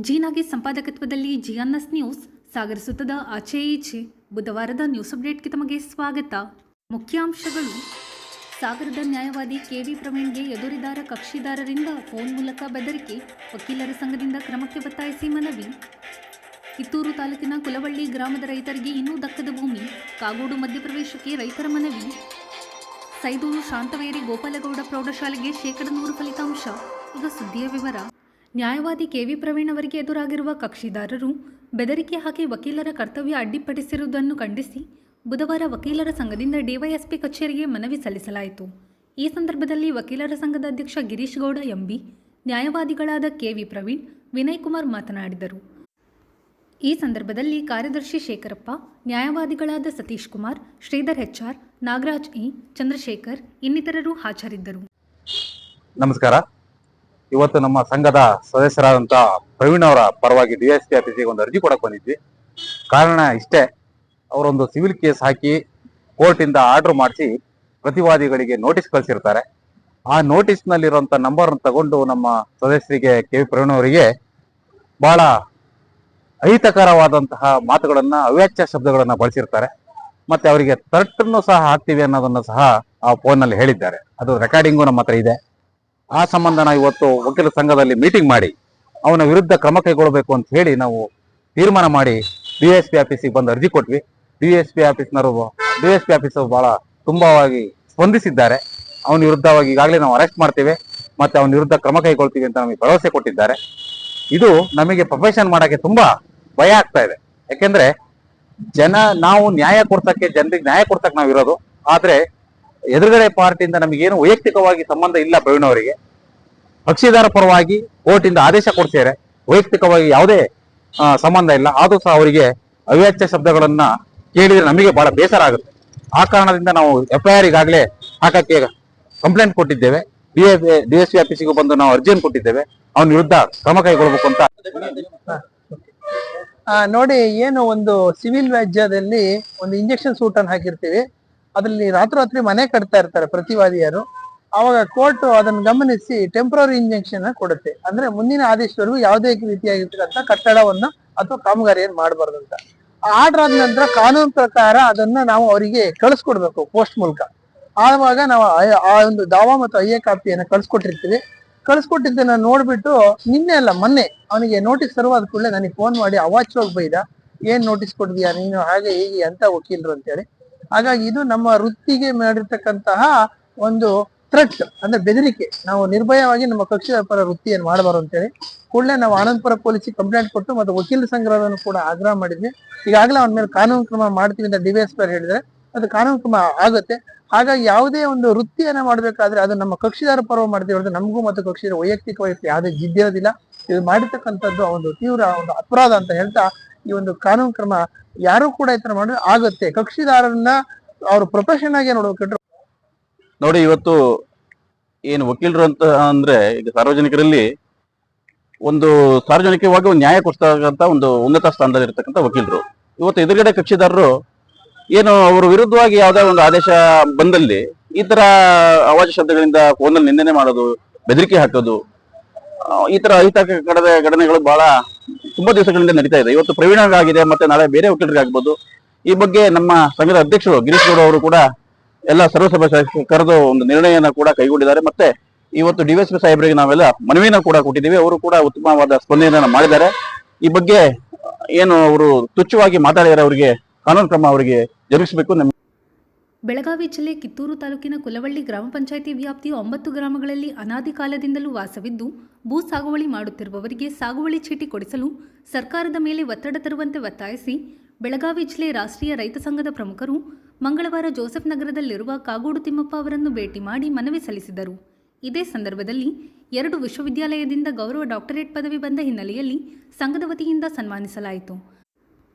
ಜೀನಾಗೆ ಸಂಪಾದಕತ್ವದಲ್ಲಿ ಜಿಎನ್ಎಸ್ news ಸಾಗರಿಸುತ್ತದೆ ಆಚೆ ಈಚೆ. ಬುಧವಾರದ news ಅಪ್ಡೇಟ್ಗೆ ತಮಗೆ ಸ್ವಾಗತ. ಮುಖ್ಯಾಂಶಗಳು: ಸಾಗರದ ನ್ಯಾಯವಾದಿ ಕೆವಿ ಪ್ರವೀಣ್ಗೆ ಎದುರಿದಾರ ಕಕ್ಷಿದಾರರಿಂದ ಫೋನ್ ಮೂಲಕ ಬೆದರಿಕೆ, ವಕೀಲರ ಸಂಘದಿಂದ ಕ್ರಮಕ್ಕೆ ಒತ್ತಾಯಿಸಿ ಮನವಿ. ಕಿತ್ತೂರು ತಾಲೂಕಿನ ಕುಲವಳ್ಳಿ ಗ್ರಾಮದ ರೈತರಿಗೆ ಇನ್ನೂ ದಕ್ಕದ ಭೂಮಿ, ಕಾಗೋಡು ಮಧ್ಯಪ್ರವೇಶಕ್ಕೆ ರೈತರ ಮನವಿ. ಸೈದೂರು ಶಾಂತವೇರಿ ಗೋಪಾಲಗೌಡ ಪ್ರೌಢಶಾಲೆಗೆ 100% ಫಲಿತಾಂಶ. ಈಗ ಸುದ್ದಿಯ ವಿವರ. ನ್ಯಾಯವಾದಿ ಕೆವಿ ಪ್ರವೀಣ್ ಅವರಿಗೆ ಎದುರಾಗಿರುವ ಕಕ್ಷಿದಾರರು ಬೆದರಿಕೆ ಹಾಕಿ ವಕೀಲರ ಕರ್ತವ್ಯ ಅಡ್ಡಿಪಡಿಸಿರುವುದನ್ನು ಖಂಡಿಸಿ ಬುಧವಾರ ವಕೀಲರ ಸಂಘದಿಂದ ಡಿವೈಎಸ್ಪಿ ಕಚೇರಿಗೆ ಮನವಿ ಸಲ್ಲಿಸಲಾಯಿತು. ಈ ಸಂದರ್ಭದಲ್ಲಿ ವಕೀಲರ ಸಂಘದ ಅಧ್ಯಕ್ಷ ಗಿರೀಶ್ ಗೌಡ ಎಂಬಿ, ನ್ಯಾಯವಾದಿಗಳಾದ ಕೆವಿ ಪ್ರವೀಣ್, ವಿನಯ್ ಕುಮಾರ್ ಮಾತನಾಡಿದರು. ಈ ಸಂದರ್ಭದಲ್ಲಿ ಕಾರ್ಯದರ್ಶಿ ಶೇಖರಪ್ಪ, ನ್ಯಾಯವಾದಿಗಳಾದ ಸತೀಶ್ ಕುಮಾರ್, ಶ್ರೀಧರ್ HR, ನಾಗರಾಜ್ ಇ, ಚಂದ್ರಶೇಖರ್ ಇನ್ನಿತರರು ಹಾಜರಿದ್ದರು. ನಮಸ್ಕಾರ. ಇವತ್ತು ನಮ್ಮ ಸಂಘದ ಸದಸ್ಯರಾದಂಥ ಪ್ರವೀಣ್ ಅವರ ಪರವಾಗಿ DSP ಆಫೀಸಿಗೆ ಒಂದು ಅರ್ಜಿ ಕೊಡಕ್ಕೆ ಬಂದಿದ್ವಿ. ಕಾರಣ ಇಷ್ಟೇ, ಅವರೊಂದು ಸಿವಿಲ್ ಕೇಸ್ ಹಾಕಿ ಕೋರ್ಟಿಂದ ಆರ್ಡರ್ ಮಾಡಿಸಿ ಪ್ರತಿವಾದಿಗಳಿಗೆ ನೋಟಿಸ್ ಕಳಿಸಿರ್ತಾರೆ. ಆ ನೋಟಿಸ್ನಲ್ಲಿರುವಂಥ ನಂಬರ್ನ ತಗೊಂಡು ನಮ್ಮ ಸದಸ್ಯರಿಗೆ KV ಪ್ರವೀಣ್ ಅವರಿಗೆ ಬಹಳ ಅಹಿತಕರವಾದಂತಹ ಮಾತುಗಳನ್ನ, ಅವ್ಯಾಚ್ಯ ಶಬ್ದಗಳನ್ನ ಬಳಸಿರ್ತಾರೆ. ಮತ್ತೆ ಅವರಿಗೆ ಥ್ರೆಟನ್ನು ಸಹ ಹಾಕ್ತೀವಿ ಅನ್ನೋದನ್ನು ಸಹ ಆ ಫೋನ್ನಲ್ಲಿ ಹೇಳಿದ್ದಾರೆ. ಅದು ರೆಕಾರ್ಡಿಂಗು ನಮ್ಮ ಹತ್ರ ಇದೆ. ಆ ಸಂಬಂಧ ನಾವು ಇವತ್ತು ವಕೀಲ ಸಂಘದಲ್ಲಿ ಮೀಟಿಂಗ್ ಮಾಡಿ ಅವನ ವಿರುದ್ಧ ಕ್ರಮ ಕೈಗೊಳ್ಳಬೇಕು ಅಂತ ಹೇಳಿ ನಾವು ತೀರ್ಮಾನ ಮಾಡಿ DSP ಆಫೀಸಿಗೆ ಬಂದು ಅರ್ಜಿ ಕೊಟ್ವಿ. DSP ಆಫೀಸರು ಬಹಳ ತುಂಬಾವಾಗಿ ಸ್ಪಂದಿಸಿದ್ದಾರೆ. ಅವನ ವಿರುದ್ಧವಾಗಿ ಈಗಾಗಲೇ ನಾವು ಅರೆಸ್ಟ್ ಮಾಡ್ತೇವೆ ಮತ್ತೆ ಅವನ ವಿರುದ್ಧ ಕ್ರಮ ಕೈಗೊಳ್ತೀವಿ ಅಂತ ನಮಗೆ ಭರವಸೆ ಕೊಟ್ಟಿದ್ದಾರೆ. ಇದು ನಮಗೆ ಪ್ರೊಫೆಷನ್ ಮಾಡಕ್ಕೆ ತುಂಬಾ ಭಯ ಆಗ್ತಾ ಇದೆ. ಯಾಕೆಂದ್ರೆ ನಾವು ಜನರಿಗೆ ನ್ಯಾಯ ಕೊಡ್ಸಕ್ಕೆ ನಾವು ಇರೋದು. ಆದ್ರೆ ಎದುರುಗಡೆ ಪಾರ್ಟಿಯಿಂದ ನಮಗೇನು ವೈಯಕ್ತಿಕವಾಗಿ ಸಂಬಂಧ ಇಲ್ಲ. ಪ್ರವೀಣ್ ಅವರಿಗೆ ಕಕ್ಷಿದಾರ ಪರವಾಗಿ ಕೋರ್ಟಿಂದ ಆದೇಶ ಕೊಡ್ತಾರೆ, ವೈಯಕ್ತಿಕವಾಗಿ ಯಾವುದೇ ಸಂಬಂಧ ಇಲ್ಲ. ಆದ್ರೂ ಸಹ ಅವರಿಗೆ ಅವ್ಯಾಚ್ಯ ಶಬ್ದಗಳನ್ನ ಕೇಳಿದ್ರೆ ನಮಗೆ ಬಹಳ ಬೇಸರ ಆಗುತ್ತೆ. ಆ ಕಾರಣದಿಂದ ನಾವು FIR ಈಗಾಗಲೇ ಹಾಕಕ್ಕೆ ಕಂಪ್ಲೇಂಟ್ ಕೊಟ್ಟಿದ್ದೇವೆ. DSP ಆಫೀಸಿಗೂ ಬಂದು ನಾವು ಅರ್ಜಿಯನ್ನು ಕೊಟ್ಟಿದ್ದೇವೆ. ಅವನ ವಿರುದ್ಧ ಕ್ರಮ ಕೈಗೊಳ್ಳಬೇಕು ಅಂತ. ನೋಡಿ, ಏನು ಒಂದು ಸಿವಿಲ್ ವ್ಯಾಜ್ಯದಲ್ಲಿ ಒಂದು ಇಂಜೆಕ್ಷನ್ ಸೂಟ್ ಅನ್ನು ಹಾಕಿರ್ತೀವಿ. ಅದರಲ್ಲಿ ರಾತ್ರೋರಾತ್ರಿ ಮನೆ ಕಟ್ತಾ ಇರ್ತಾರೆ ಪ್ರತಿವಾದಿಯರು. ಅವಾಗ ಕೋರ್ಟ್ ಅದನ್ನು ಗಮನಿಸಿ ಟೆಂಪ್ರರಿ ಇಂಜೆಕ್ಷನ್ ಕೊಡುತ್ತೆ. ಅಂದ್ರೆ ಮುಂದಿನ ಆದೇಶದವರೆಗೂ ಯಾವುದೇ ರೀತಿಯಾಗಿರ್ತಕ್ಕಂಥ ಕಟ್ಟಡವನ್ನ ಅಥವಾ ಕಾಮಗಾರಿಯನ್ನು ಮಾಡಬಾರ್ದು ಅಂತ. ಆರ್ಡರ್ ಆದ ನಂತರ ಕಾನೂನು ಪ್ರಕಾರ ಅದನ್ನ ನಾವು ಅವರಿಗೆ ಕಳಿಸ್ಕೊಡ್ಬೇಕು ಪೋಸ್ಟ್ ಮೂಲಕ. ಆವಾಗ ನಾವು ಆ ಒಂದು ದಾವಾ ಮತ್ತು IA ಕಾಪಿಯನ್ನು ಕಳ್ಸಿಕೊಟ್ಟಿರ್ತೀವಿ. ಕಳ್ಸಿಕೊಟ್ಟಿದ್ದನ್ನ ನೋಡ್ಬಿಟ್ಟು ನಿನ್ನೆ ಅಲ್ಲ ಮೊನ್ನೆ ಅವನಿಗೆ ನೋಟಿಸ್ ತರುವಾದ ಕೂಡಲೇ ನನಗೆ ಫೋನ್ ಮಾಡಿ ಅವಾಚ್ಯವಾಗಿ ಬೈದ, ಏನ್ ನೋಟಿಸ್ ಕೊಟ್ಟಿದ್ಯಾ ನೀನು, ಹಾಗೆ ಹೀಗೆ ಅಂತ ವಕೀಲರು ಅಂತೇಳಿ. ಹಾಗಾಗಿ ಇದು ನಮ್ಮ ವೃತ್ತಿಗೆ ಮಾಡಿರ್ತಕ್ಕಂತಹ ಒಂದು ಥ್ರೆಟ್, ಅಂದ್ರೆ ಬೆದರಿಕೆ. ನಾವು ನಿರ್ಭಯವಾಗಿ ನಮ್ಮ ಕಕ್ಷಿದಾರ ಪರ ವೃತ್ತಿಯನ್ನು ಮಾಡಬಾರ್ದು ಅಂತೇಳಿ ಕೂಡಲೇ ನಾವು ಆನಂದಪುರ ಪೊಲೀಸಿಗೆ ಕಂಪ್ಲೇಂಟ್ ಕೊಟ್ಟು ಮತ್ತು ವಕೀಲ ಸಂಘವನ್ನು ಕೂಡ ಆಗ್ರಹ ಮಾಡಿದ್ವಿ. ಈಗಾಗಲೇ ಅವನ ಮೇಲೆ ಕಾನೂನು ಕ್ರಮ ಮಾಡ್ತೀವಿ ಅಂತ DVSP ಹೇಳಿದ್ರೆ ಅದು ಕಾನೂನು ಕ್ರಮ ಆಗುತ್ತೆ. ಹಾಗಾಗಿ ಯಾವುದೇ ಒಂದು ವೃತ್ತಿಯನ್ನ ಮಾಡ್ಬೇಕಾದ್ರೆ ಅದು ನಮ್ಮ ಕಕ್ಷಿದಾರ ಪರ್ವ ಮಾಡ್ತೀವಿ. ನಮಗೂ ಮತ್ತು ಕಕ್ಷಿದಾರ ವೈಯಕ್ತಿಕವಾಗಿ ಯಾವುದೇ ಜಿದ್ದಿರೋದಿಲ್ಲ. ಇದು ಮಾಡಿರ್ತಕ್ಕಂಥದ್ದು ಒಂದು ತೀವ್ರ ಒಂದು ಅಪರಾಧ ಅಂತ ಹೇಳ್ತಾ ಈ ಒಂದು ಕಾನೂನು ಕ್ರಮ ಯಾರು ಕೂಡ ಈ ತರ ಮಾಡಿದ್ರೆ ಆಗುತ್ತೆ. ಕಕ್ಷಿದಾರರನ್ನ ಅವ್ರ ಪ್ರೊಫೆಷನ್ ಆಗಿ ನೋಡ್ಬೇಕಿಟ್ರು. ನೋಡಿ, ಇವತ್ತು ಏನು ವಕೀಲರು ಅಂತ ಅಂದ್ರೆ ಈಗ ಸಾರ್ವಜನಿಕರಲ್ಲಿ ಒಂದು ಸಾರ್ವಜನಿಕವಾಗಿ ಒಂದು ನ್ಯಾಯ ಕೊಡಿಸ್ತಕ್ಕಂಥ ಒಂದು ಉನ್ನತ ಸ್ಥಾನದಲ್ಲಿ ಇರ್ತಕ್ಕಂಥ ವಕೀಲರು. ಇವತ್ತು ಎದುರುಗಡೆ ಕಕ್ಷಿದಾರರು ಏನು ಅವರ ವಿರುದ್ಧವಾಗಿ ಯಾವುದೇ ಒಂದು ಆದೇಶ ಬಂದಲ್ಲಿ ಈ ತರ ಅವಾಚ್ಯ ಶಬ್ದಗಳಿಂದ ಫೋನಲ್ಲಿ ನಿಂದನೆ ಮಾಡೋದು, ಬೆದರಿಕೆ ಹಾಕೋದು, ಈ ತರ ಅಹಿತಕರ ಘಟನೆಗಳು ಬಹಳ ತುಂಬಾ ದಿವಸಗಳಿಂದ ನಡೀತಾ ಇದೆ. ಇವತ್ತು ಪ್ರವೀಣಾಗಿದೆ, ಮತ್ತೆ ನಾಳೆ ಬೇರೆ ವಕೀಲರಿಗಾಗ್ಬೋದು. ಈ ಬಗ್ಗೆ ನಮ್ಮ ಸಂಘದ ಅಧ್ಯಕ್ಷರು ಗಿರೀಶ್ ಗೌಡ ಅವರು ಕೂಡ ಎಲ್ಲ ಸರ್ವಸಭೆ ಕರೆದು ಒಂದು ನಿರ್ಣಯನ ಕೂಡ ಕೈಗೊಂಡಿದ್ದಾರೆ. ಮತ್ತೆ ಇವತ್ತು DSP ಸಾಹೇಬರಿಗೆ ನಾವೆಲ್ಲ ಮನವಿನ ಕೂಡ ಕೊಟ್ಟಿದ್ದೀವಿ. ಅವರು ಕೂಡ ಉತ್ತಮವಾದ ಸ್ಪಂದನೆಯನ್ನ ಮಾಡಿದ್ದಾರೆ. ಈ ಬಗ್ಗೆ ಏನು ಅವರು ತುಚ್ಛವಾಗಿ ಮಾತಾಡಿದರೆ ಅವರಿಗೆ ಕಾನೂನು ಕ್ರಮ ಅವರಿಗೆ ಜರುಗಿಸಬೇಕು. ಬೆಳಗಾವಿ ಜಿಲ್ಲೆ ಕಿತ್ತೂರು ತಾಲೂಕಿನ ಕುಲವಳ್ಳಿ ಗ್ರಾಮ ಪಂಚಾಯಿತಿ ವ್ಯಾಪ್ತಿಯ 9 ಗ್ರಾಮಗಳಲ್ಲಿ ಅನಾದಿ ಕಾಲದಿಂದಲೂ ವಾಸವಿದ್ದು ಭೂ ಸಾಗುವಳಿ ಮಾಡುತ್ತಿರುವವರಿಗೆ ಸಾಗುವಳಿ ಚೀಟಿ ಕೊಡಿಸಲು ಸರ್ಕಾರದ ಮೇಲೆ ಒತ್ತಡ ತರುವಂತೆ ಒತ್ತಾಯಿಸಿ ಬೆಳಗಾವಿ ಜಿಲ್ಲೆ ರಾಷ್ಟ್ರೀಯ ರೈತ ಸಂಘದ ಪ್ರಮುಖರು ಮಂಗಳವಾರ ಜೋಸೆಫ್ ನಗರದಲ್ಲಿರುವ ಕಾಗೋಡು ತಿಮ್ಮಪ್ಪ ಅವರನ್ನು ಭೇಟಿ ಮಾಡಿ ಮನವಿ ಸಲ್ಲಿಸಿದರು. ಇದೇ ಸಂದರ್ಭದಲ್ಲಿ 2 ವಿಶ್ವವಿದ್ಯಾಲಯದಿಂದ ಗೌರವ ಡಾಕ್ಟರೇಟ್ ಪದವಿ ಬಂದ ಹಿನ್ನೆಲೆಯಲ್ಲಿ ಸಂಘದ ವತಿಯಿಂದ ಸನ್ಮಾನಿಸಲಾಯಿತು.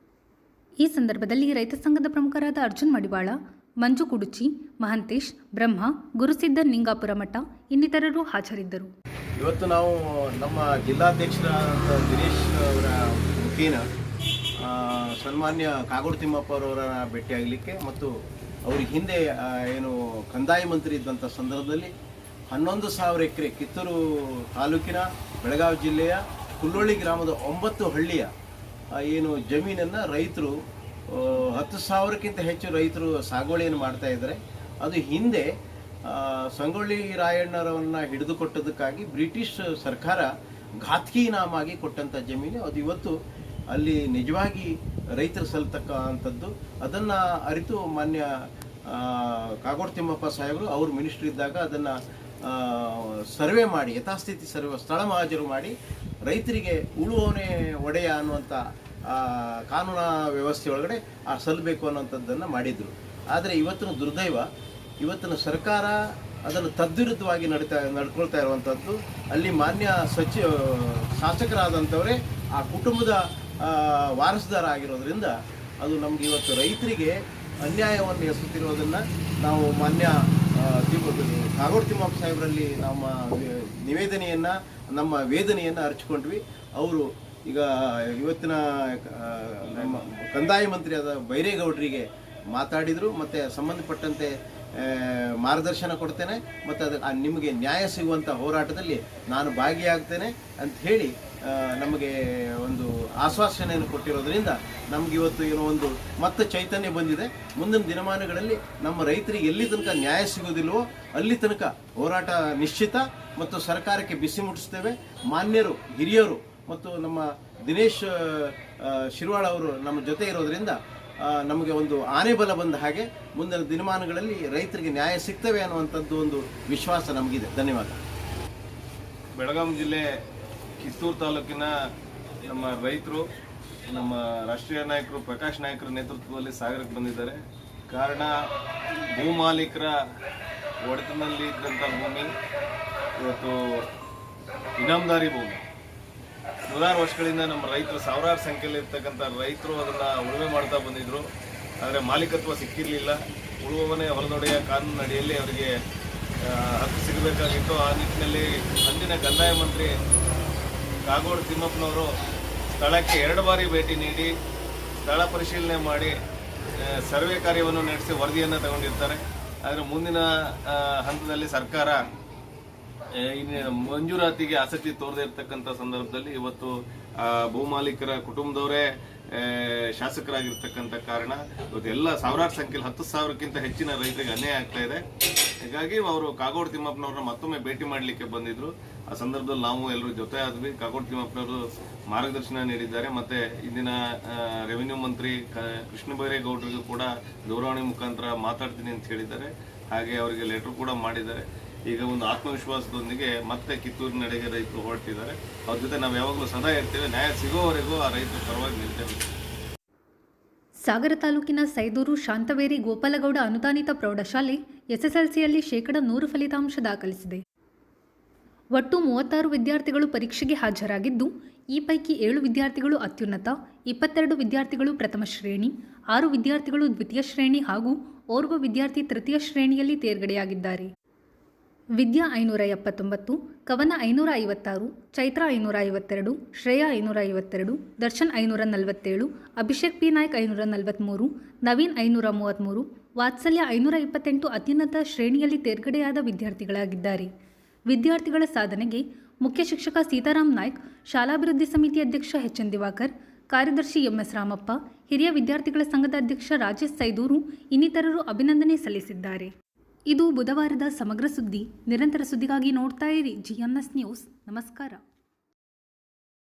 ಈ ಸಂದರ್ಭದಲ್ಲಿ ರೈತ ಸಂಘದ ಪ್ರಮುಖರಾದ ಅರ್ಜುನ್ ಮಡಿವಾಳ, ಮಂಜು ಕುಡುಚಿ, ಮಹಂತೇಶ್, ಬ್ರಹ್ಮ, ಗುರುಸಿದ್ದರ್ ನಿಂಗಾಪುರ ಮಠ ಇನ್ನಿತರರು ಹಾಜರಿದ್ದರು. ಇವತ್ತು ನಾವು ನಮ್ಮ ಜಿಲ್ಲಾಧ್ಯಕ್ಷರಾದ ಗಿರೀಶ್ ಅವರ ಮುಖೇನ ಸನ್ಮಾನ್ಯ ಕಾಗೋಡು ತಿಮ್ಮಪ್ಪ ಅವರ ಭೇಟಿಯಾಗಲಿಕ್ಕೆ ಮತ್ತು ಅವ್ರಿಗೆ ಹಿಂದೆ ಏನು ಕಂದಾಯ ಮಂತ್ರಿ ಇದ್ದಂಥ ಸಂದರ್ಭದಲ್ಲಿ 11,000 ಎಕರೆ ಕಿತ್ತೂರು ತಾಲೂಕಿನ ಬೆಳಗಾವಿ ಜಿಲ್ಲೆಯ ಕುಲ್ಲೊಳ್ಳಿ ಗ್ರಾಮದ 9 ಹಳ್ಳಿಯ ಏನು ಜಮೀನನ್ನು ರೈತರು 10,000ಕ್ಕಿಂತ ಹೆಚ್ಚು ರೈತರು ಸಾಗುವಳಿಯನ್ನು ಮಾಡ್ತಾ ಇದ್ದಾರೆ. ಅದು ಹಿಂದೆ ಸಂಗೊಳ್ಳಿ ರಾಯಣ್ಣರವನ್ನ ಹಿಡಿದುಕೊಟ್ಟದಕ್ಕಾಗಿ ಬ್ರಿಟಿಷ್ ಸರ್ಕಾರ ಘಾತ್ಕಿ ಇನಾಮಾಗಿ ಕೊಟ್ಟಂಥ ಜಮೀನು. ಅದು ಇವತ್ತು ಅಲ್ಲಿ ನಿಜವಾಗಿ ರೈತರು ಸಲ್ತಕ್ಕಂಥದ್ದು. ಅದನ್ನು ಅರಿತು ಮಾನ್ಯ ಕಾಗೋಡು ತಿಮ್ಮಪ್ಪ ಸಾಹೇಬರು ಅವರು ಮಿನಿಸ್ಟ್ರಿ ಇದ್ದಾಗ ಅದನ್ನು ಸರ್ವೆ ಮಾಡಿ, ಯಥಾಸ್ಥಿತಿ ಸರ್ವೆ, ಸ್ಥಳ ಮಹಾಜರು ಮಾಡಿ ರೈತರಿಗೆ ಉಳುವವನೇ ಒಡೆಯ ಅನ್ನುವಂಥ ಕಾನೂನು ವ್ಯವಸ್ಥೆ ಒಳಗಡೆ ಸಲ್ಲಬೇಕು ಅನ್ನೋಂಥದ್ದನ್ನು ಮಾಡಿದರು. ಆದರೆ ಇವತ್ತಿನ ದುರ್ದೈವ, ಇವತ್ತಿನ ಸರ್ಕಾರ ಅದನ್ನು ತದ್ವಿರುದ್ಧವಾಗಿ ನಡ್ಕೊಳ್ತಾ ಇರುವಂಥದ್ದು. ಅಲ್ಲಿ ಮಾನ್ಯ ಶಾಸಕರಾದಂಥವರೇ ಆ ಕುಟುಂಬದ ವಾರಸುದಾರ ಆಗಿರೋದ್ರಿಂದ ಅದು ನಮಗೆ ಇವತ್ತು ರೈತರಿಗೆ ಅನ್ಯಾಯವನ್ನು ಎಸಗುತ್ತಿರೋದನ್ನು ನಾವು ಮಾನ್ಯ ಕಾಗೋಡು ತಿಮ್ಮಪ್ಪ ಸಾಹೇಬರಲ್ಲಿ ನಮ್ಮ ನಿವೇದನೆಯನ್ನು, ನಮ್ಮ ವೇದನೆಯನ್ನು ಅರ್ಚಿಕೊಂಡ್ವಿ. ಅವರು ಈಗ ಇವತ್ತಿನ ನಮ್ಮ ಕಂದಾಯ ಮಂತ್ರಿಯಾದ ಬೈರೇಗೌಡರಿಗೆ ಮಾತಾಡಿದರು, ಮತ್ತು ಸಂಬಂಧಪಟ್ಟಂತೆ ಮಾರ್ಗದರ್ಶನ ಕೊಡ್ತೇನೆ, ಮತ್ತು ನಿಮಗೆ ನ್ಯಾಯ ಸಿಗುವಂಥ ಹೋರಾಟದಲ್ಲಿ ನಾನು ಭಾಗಿಯಾಗ್ತೇನೆ ಅಂತ ಹೇಳಿ ನಮಗೆ ಒಂದು ಆಶ್ವಾಸನೆಯನ್ನು ಕೊಟ್ಟಿರೋದ್ರಿಂದ ನಮ್ಗೆ ಇವತ್ತು ಏನೋ ಒಂದು ಮತ್ತೆ ಚೈತನ್ಯ ಬಂದಿದೆ. ಮುಂದಿನ ದಿನಮಾನಗಳಲ್ಲಿ ನಮ್ಮ ರೈತರಿಗೆ ಎಲ್ಲಿ ತನಕ ನ್ಯಾಯ ಸಿಗೋದಿಲ್ವೋ ಅಲ್ಲಿ ತನಕ ಹೋರಾಟ ನಿಶ್ಚಿತ, ಮತ್ತು ಸರ್ಕಾರಕ್ಕೆ ಬಿಸಿ ಮುಟ್ಟಿಸ್ತೇವೆ. ಮಾನ್ಯರು, ಹಿರಿಯರು ಮತ್ತು ನಮ್ಮ ದಿನೇಶ್ ಶಿರ್ವಾಳ್ ಅವರು ನಮ್ಮ ಜೊತೆ ಇರೋದ್ರಿಂದ ನಮಗೆ ಒಂದು ಆನೆ ಬಲ ಬಂದ ಹಾಗೆ ಮುಂದಿನ ದಿನಮಾನಗಳಲ್ಲಿ ರೈತರಿಗೆ ನ್ಯಾಯ ಸಿಗ್ತವೆ ಅನ್ನುವಂಥದ್ದು ಒಂದು ವಿಶ್ವಾಸ ನಮಗಿದೆ. ಧನ್ಯವಾದ. ಬೆಳಗಾವಿ ಜಿಲ್ಲೆ ಕಿತ್ತೂರು ತಾಲೂಕಿನ ನಮ್ಮ ರೈತರು ನಮ್ಮ ರಾಷ್ಟ್ರೀಯ ನಾಯಕರು ಪ್ರಕಾಶ್ ನಾಯಕರ ನೇತೃತ್ವದಲ್ಲಿ ಸಾಗರಕ್ಕೆ ಬಂದಿದ್ದಾರೆ. ಕಾರಣ, ಭೂಮಾಲೀಕರ ಒಡೆತನದಲ್ಲಿ ಇದ್ದಂಥ ಭೂಮಿ ಇವತ್ತು ಇನಾಮದಾರಿ ಭೂಮಿ. ನೂರಾರು ವರ್ಷಗಳಿಂದ ನಮ್ಮ ರೈತರು, ಸಾವಿರಾರು ಸಂಖ್ಯೆಯಲ್ಲಿ ಇರ್ತಕ್ಕಂಥ ರೈತರು ಅದನ್ನು ಉಳುಮೆ ಮಾಡ್ತಾ ಬಂದಿದ್ದರು. ಆದರೆ ಮಾಲೀಕತ್ವ ಸಿಕ್ಕಿರಲಿಲ್ಲ. ಉಳುವವನೇ ಹೊರದೊಡೆಯ ಕಾನೂನು ಅಡಿಯಲ್ಲಿ ಅವರಿಗೆ ಹಕ್ಕು ಸಿಗಬೇಕಾಗಿತ್ತು. ಆ ನಿಟ್ಟಿನಲ್ಲಿ ಅಂದಿನ ಕಂದಾಯ ಮಂತ್ರಿ ಕಾಗೋಡು ತಿಮ್ಮಪ್ಪನವರು ಸ್ಥಳಕ್ಕೆ 2 ಬಾರಿ ಭೇಟಿ ನೀಡಿ ಸ್ಥಳ ಪರಿಶೀಲನೆ ಮಾಡಿ ಸರ್ವೆ ಕಾರ್ಯವನ್ನು ನಡೆಸಿ ವರದಿಯನ್ನು ತಗೊಂಡಿರ್ತಾರೆ. ಆದರೆ ಮುಂದಿನ ಹಂತದಲ್ಲಿ ಸರ್ಕಾರ ಮಂಜೂರಾತಿಗೆ ಆಸಕ್ತಿ ತೋರದೇ ಇರತಕ್ಕಂಥ ಸಂದರ್ಭದಲ್ಲಿ ಇವತ್ತು ಭೂಮಾಲೀಕರ ಕುಟುಂಬದವರೇ ಶಾಸಕರಾಗಿರ್ತಕ್ಕಂಥ ಕಾರಣ ಇವತ್ತು ಎಲ್ಲ ಸಾವಿರಾರು ಸಂಖ್ಯೆಯಲ್ಲಿ 10,000ಕ್ಕಿಂತ ಹೆಚ್ಚಿನ ರೈತರಿಗೆ ಅನ್ಯಾಯ ಆಗ್ತಾ ಇದೆ. ಹೀಗಾಗಿ ಅವರು ಕಾಗೋಡು ತಿಮ್ಮಪ್ಪನವ್ರನ್ನ ಮತ್ತೊಮ್ಮೆ ಭೇಟಿ ಮಾಡಲಿಕ್ಕೆ ಬಂದಿದ್ರು. ಆ ಸಂದರ್ಭದಲ್ಲಿ ನಾವು ಎಲ್ಲರೂ ಜೊತೆ ಆದ್ವಿ. ಕಾಗೋಡು ತಿಮ್ಮಪ್ಪನವರು ಮಾರ್ಗದರ್ಶನ ನೀಡಿದ್ದಾರೆ. ಮತ್ತೆ ಇಂದಿನ ರೆವಿನ್ಯೂ ಮಂತ್ರಿ ಕೃಷ್ಣ ಬೈರೇಗೌಡರಿಗೂ ಕೂಡ ದೂರವಾಣಿ ಮುಖಾಂತರ ಮಾತಾಡ್ತೀನಿ ಅಂತ ಹೇಳಿದ್ದಾರೆ. ಹಾಗೆ ಅವರಿಗೆ ಲೆಟರ್ ಕೂಡ ಮಾಡಿದ್ದಾರೆ. ಈಗ ಒಂದು ಆತ್ಮವಿಶ್ವಾಸದೊಂದಿಗೆ ಮತ್ತೆ ಕಿತ್ತೂರು ನಡೆಗೆ ರೈತರು ಹೊರಟಿದ್ದಾರೆ. ಅವ್ರ ಜೊತೆ ನಾವು ಯಾವಾಗಲೂ ಸದಾ ಇರ್ತೇವೆ. ನ್ಯಾಯ ಸಿಗೋವರೆಗೂ ಆ ರೈತರ ಪರವಾಗಿ ನಿಲ್ತೇವೆ. ಸಾಗರ ತಾಲೂಕಿನ ಸೈದೂರು ಶಾಂತವೇರಿ ಗೋಪಾಲಗೌಡ ಅನುದಾನಿತ ಪ್ರೌಢಶಾಲೆ ಎಸ್ಎಸ್ಎಲ್ಸಿಯಲ್ಲಿ 100% ಫಲಿತಾಂಶ ದಾಖಲಿಸಿದೆ. ಒಟ್ಟು 36 ವಿದ್ಯಾರ್ಥಿಗಳು ಪರೀಕ್ಷೆಗೆ ಹಾಜರಾಗಿದ್ದು, ಈ ಪೈಕಿ 7 ವಿದ್ಯಾರ್ಥಿಗಳು ಅತ್ಯುನ್ನತ, 22 ವಿದ್ಯಾರ್ಥಿಗಳು ಪ್ರಥಮ ಶ್ರೇಣಿ, 6 ವಿದ್ಯಾರ್ಥಿಗಳು ದ್ವಿತೀಯ ಶ್ರೇಣಿ ಹಾಗೂ ಓರ್ವ ವಿದ್ಯಾರ್ಥಿ ತೃತೀಯ ಶ್ರೇಣಿಯಲ್ಲಿ ತೇರ್ಗಡೆಯಾಗಿದ್ದಾರೆ. ವಿದ್ಯಾ 579, ಕವನ 556, ಚೈತ್ರ 552, ಶ್ರೇಯಾ 552, ದರ್ಶನ್ 547, ಅಭಿಷೇಕ್ ಪಿ ನಾಯ್ಕ್ 543, ನವೀನ್ 533, ವಾತ್ಸಲ್ಯ 528 ಅತ್ಯುನ್ನತ ಶ್ರೇಣಿಯಲ್ಲಿ ತೇರ್ಗಡೆಯಾದ ವಿದ್ಯಾರ್ಥಿಗಳಾಗಿದ್ದಾರೆ. ವಿದ್ಯಾರ್ಥಿಗಳ ಸಾಧನೆಗೆ ಮುಖ್ಯ ಶಿಕ್ಷಕ ಸೀತಾರಾಮ್ ನಾಯ್ಕ್, ಶಾಲಾಭಿವೃದ್ಧಿ ಸಮಿತಿ ಅಧ್ಯಕ್ಷ ಎಚ್.ಎನ್. ದಿವಾಕರ್, ಕಾರ್ಯದರ್ಶಿ ಎಂ.ಎಸ್. ರಾಮಪ್ಪ, ಹಿರಿಯ ವಿದ್ಯಾರ್ಥಿಗಳ ಸಂಘದ ಅಧ್ಯಕ್ಷ ರಾಜೇಶ್ ಸೈದೂರು ಇನ್ನಿತರರು ಅಭಿನಂದನೆ ಸಲ್ಲಿಸಿದ್ದಾರೆ. ಇದು ಬುಧವಾರದ ಸಮಗ್ರ ಸುದ್ದಿ. ನಿರಂತರ ಸುದ್ದಿಗಾಗಿ ನೋಡ್ತಾ ಇರಿ GNS ನ್ಯೂಸ್. ನಮಸ್ಕಾರ.